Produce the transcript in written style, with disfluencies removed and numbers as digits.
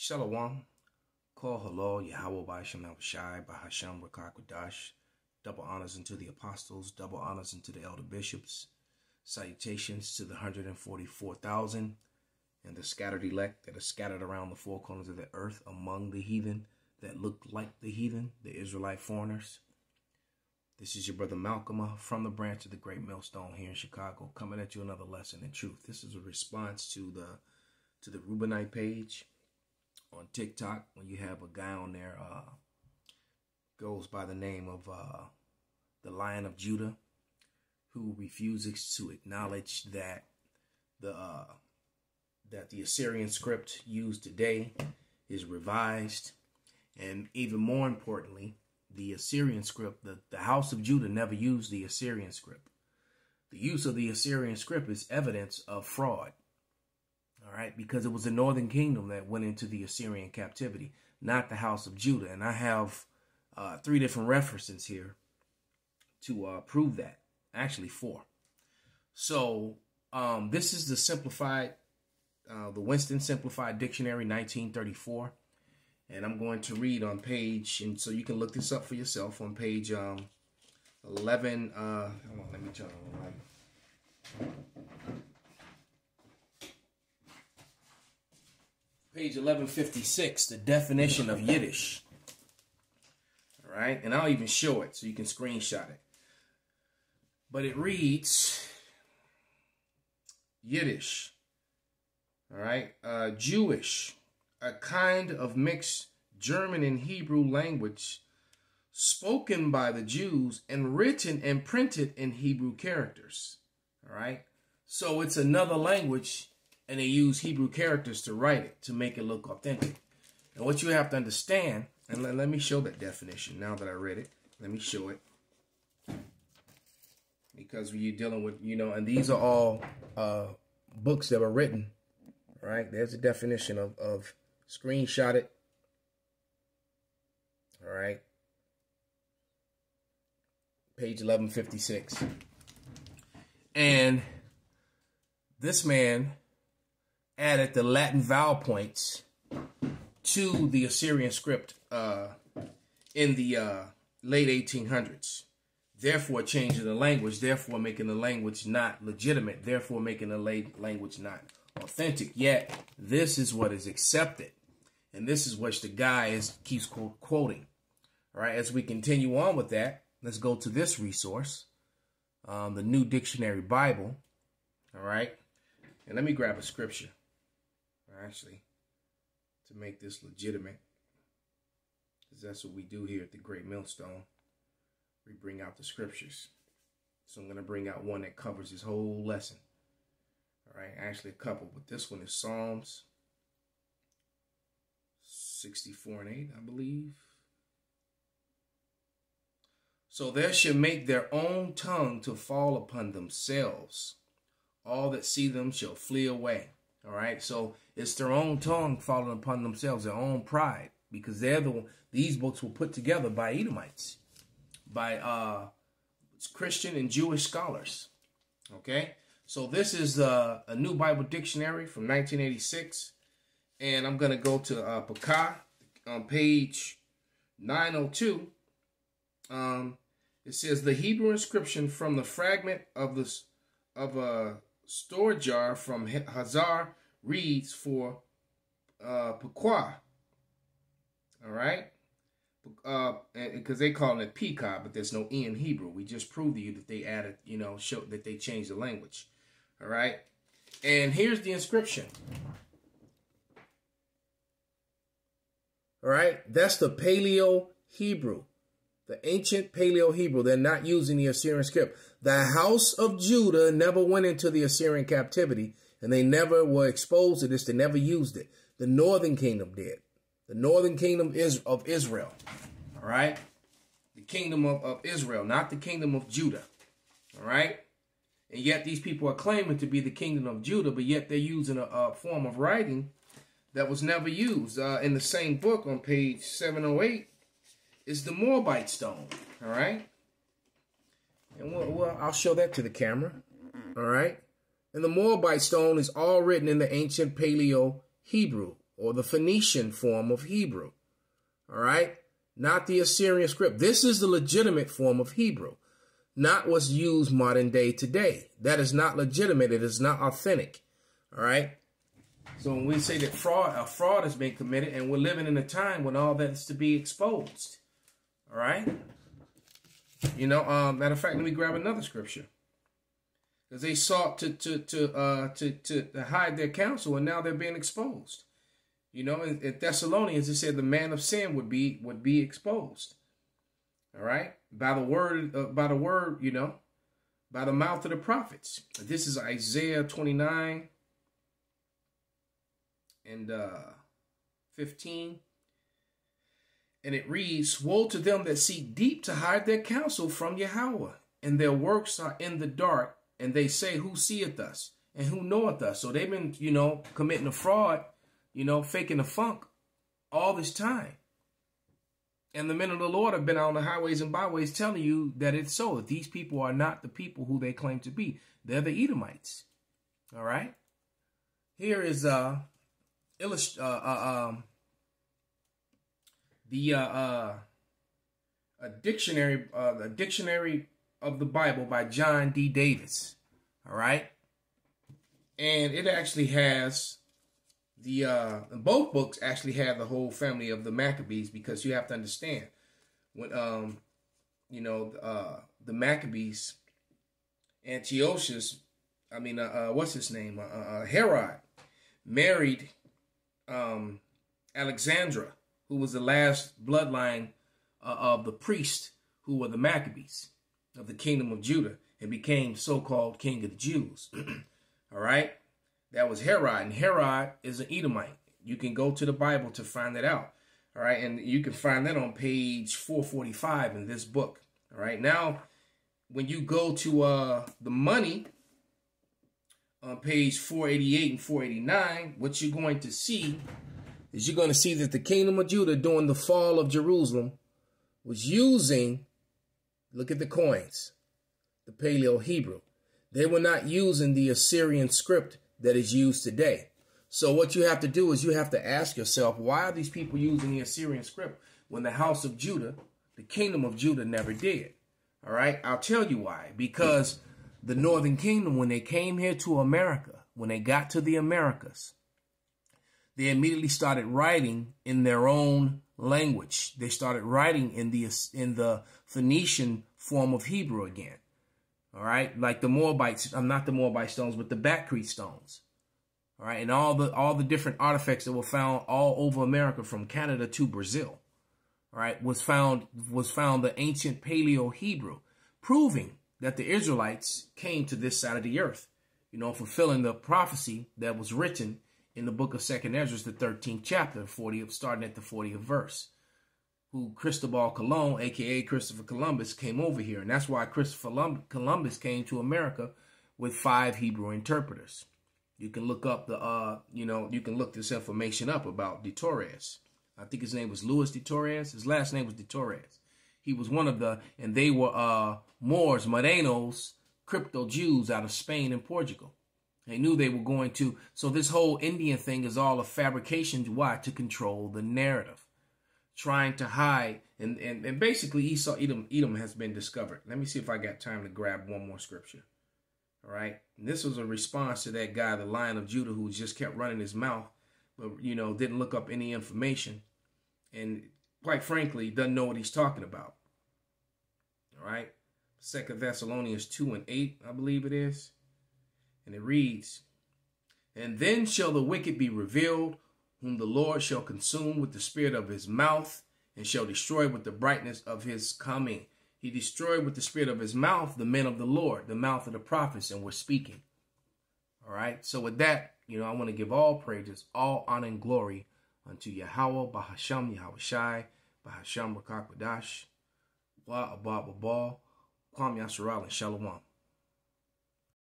Shalom. Call halal Yahweh Ba'ashem Avashai Bahasham Rakakwadash. Double honors unto the apostles, double honors unto the elder bishops. Salutations to the 144,000 and the scattered elect that are scattered around the four corners of the earth among the heathen that look like the heathen, the Israelite foreigners. This is your brother Malcolm from the branch of the Great Millstone here in Chicago, coming at you another lesson in truth. This is a response to the Reubenite page on TikTok, when you have a guy on there goes by the name of the Lion of Judah, who refuses to acknowledge that the Assyrian script used today is revised, and even more importantly, the Assyrian script, the House of Judah never used the Assyrian script. The use of the Assyrian script is evidence of fraud. All right, because it was the northern kingdom that went into the Assyrian captivity, not the House of Judah. And I have 3 different references here to prove that. Actually, 4. So this is the simplified, the Winston Simplified Dictionary, 1934. And I'm going to read on page, and so you can look this up for yourself, on page 11. Hold on, let me turn on the light. Page 1156, the definition of Yiddish. All right, and I'll even show it so you can screenshot it. But it reads Yiddish. All right, Jewish, a kind of mixed German and Hebrew language spoken by the Jews and written and printed in Hebrew characters. All right, so it's another language, and they use Hebrew characters to write it, to make it look authentic. And what you have to understand, and let me show that definition now that I read it. Let me show it. Because you're dealing with, and these are all books that were written. All right, there's a definition of screenshot it. All right. Page 1156. And this man added the Latin vowel points to the Assyrian script in the late 1800s, therefore changing the language, therefore making the language not legitimate, therefore making the language not authentic. Yet this is what is accepted, and this is what the guy keeps quoting. All right, as we continue on with that, let's go to this resource, the New Dictionary Bible. All right, and let me grab a scripture. Actually, to make this legitimate, because that's what we do here at the Great Millstone. We bring out the scriptures. So I'm going to bring out one that covers this whole lesson. All right, actually a couple, but this one is Psalms 64:8, I believe. So they shall make their own tongue to fall upon themselves. All that see them shall flee away. All right, so it's their own tongue falling upon themselves, their own pride, because these books were put together by Edomites, by Christian and Jewish scholars. Okay, so this is a New Bible Dictionary from 1986, and I'm gonna go to Pekah on page 902. It says the Hebrew inscription from the fragment of a store jar from Hazar reads for Pequah. All right, because they call it Pekah, but there's no E in Hebrew. We just proved to you that they added, showed that they changed the language. All right, and here's the inscription. All right, that's the Paleo Hebrew. The ancient Paleo Hebrew. They're not using the Assyrian script. The House of Judah never went into the Assyrian captivity, and they never were exposed to this. They never used it. The northern kingdom did. The northern kingdom of Israel. All right? The kingdom of Israel, not the kingdom of Judah. All right? And yet these people are claiming to be the kingdom of Judah, but yet they're using a form of writing that was never used. In the same book on page 708, is the Moabite stone, all right? And I'll show that to the camera, all right? And the Moabite stone is all written in the ancient Paleo Hebrew, or the Phoenician form of Hebrew. All right? Not the Assyrian script. This is the legitimate form of Hebrew, not what's used modern day today. That is not legitimate. It is not authentic. All right? So when we say that a fraud has been committed, and we're living in a time when all that's to be exposed. All right? You know, matter of fact, let me grab another scripture. Because they sought to hide their counsel, and now they're being exposed. You know, in Thessalonians, it said the man of sin would be exposed. All right, by the word, you know, by the mouth of the prophets. This is Isaiah 29 and 15, and it reads, "Woe to them that seek deep to hide their counsel from Yahweh, and their works are in the dark, and they say, who seeth us, and who knoweth us?" So they've been, you know, committing a fraud, you know, faking the funk all this time. And the men of the Lord have been on the highways and byways telling you that it's so. That these people are not the people who they claim to be. They're the Edomites. All right. Here is a dictionary of the Bible by John D. Davis. All right. And it actually has both books actually have the whole family of the Maccabees, because you have to understand when you know the Maccabees, Antiochus, what's his name, Herod married Alexandra, who was the last bloodline of the priest who were the Maccabees of the kingdom of Judah, and became so-called king of the Jews. All right. That was Herod, and Herod is an Edomite. You can go to the Bible to find that out. All right, and you can find that on page 445 in this book. All right, now when you go to the money on page 488 and 489, what you're going to see is you're going to see that the kingdom of Judah during the fall of Jerusalem was using, look at the coins, the Paleo Hebrew. They were not using the Assyrian script that is used today. So what you have to do is you have to ask yourself, why are these people using the Assyrian script when the house of Judah, the kingdom of Judah, never did? All right, I'll tell you why. Because the northern kingdom, when they came here to America, when they got to the Americas, they immediately started writing in their own language. They started writing in the Phoenician form of Hebrew again. All right, like the Moabites, not the Moabite stones, but the Bakri stones. All right, and all the different artifacts that were found all over America, from Canada to Brazil. All right, was found the ancient Paleo Hebrew, proving that the Israelites came to this side of the earth, you know, fulfilling the prophecy that was written in the book of 2nd Ezra, the 13th chapter, starting at the 40th verse. Who Cristobal Colon, a.k.a. Christopher Columbus, came over here. And that's why Christopher Columbus came to America with 5 Hebrew interpreters. You can look up you can look this information up about de Torres. I think his name was Luis de Torres. His last name was de Torres. He was one of and they were Moors, Morenos, crypto Jews out of Spain and Portugal. They knew they were going to. So this whole Indian thing is all a fabrication. Why? To control the narrative. Trying to hide, and basically Edom has been discovered. Let me see if I got time to grab one more scripture. All right, and this was a response to that guy, the Lion of Judah, who just kept running his mouth, but you know, didn't look up any information, and quite frankly, doesn't know what he's talking about. All right, 2 Thessalonians 2 and 8, I believe it is, and it reads, "And then shall the wicked be revealed, whom the Lord shall consume with the spirit of his mouth, and shall destroy with the brightness of his coming." He destroyed with the spirit of his mouth the men of the Lord, the mouth of the prophets, and were speaking. All right. So with that, you know, I want to give all praises, all honor and glory unto Yahweh, Bahasham, Yahweh Shai, Bahasham Rakakwadash, Wa Abba Babal, Kwam Yasharal, and Shalom.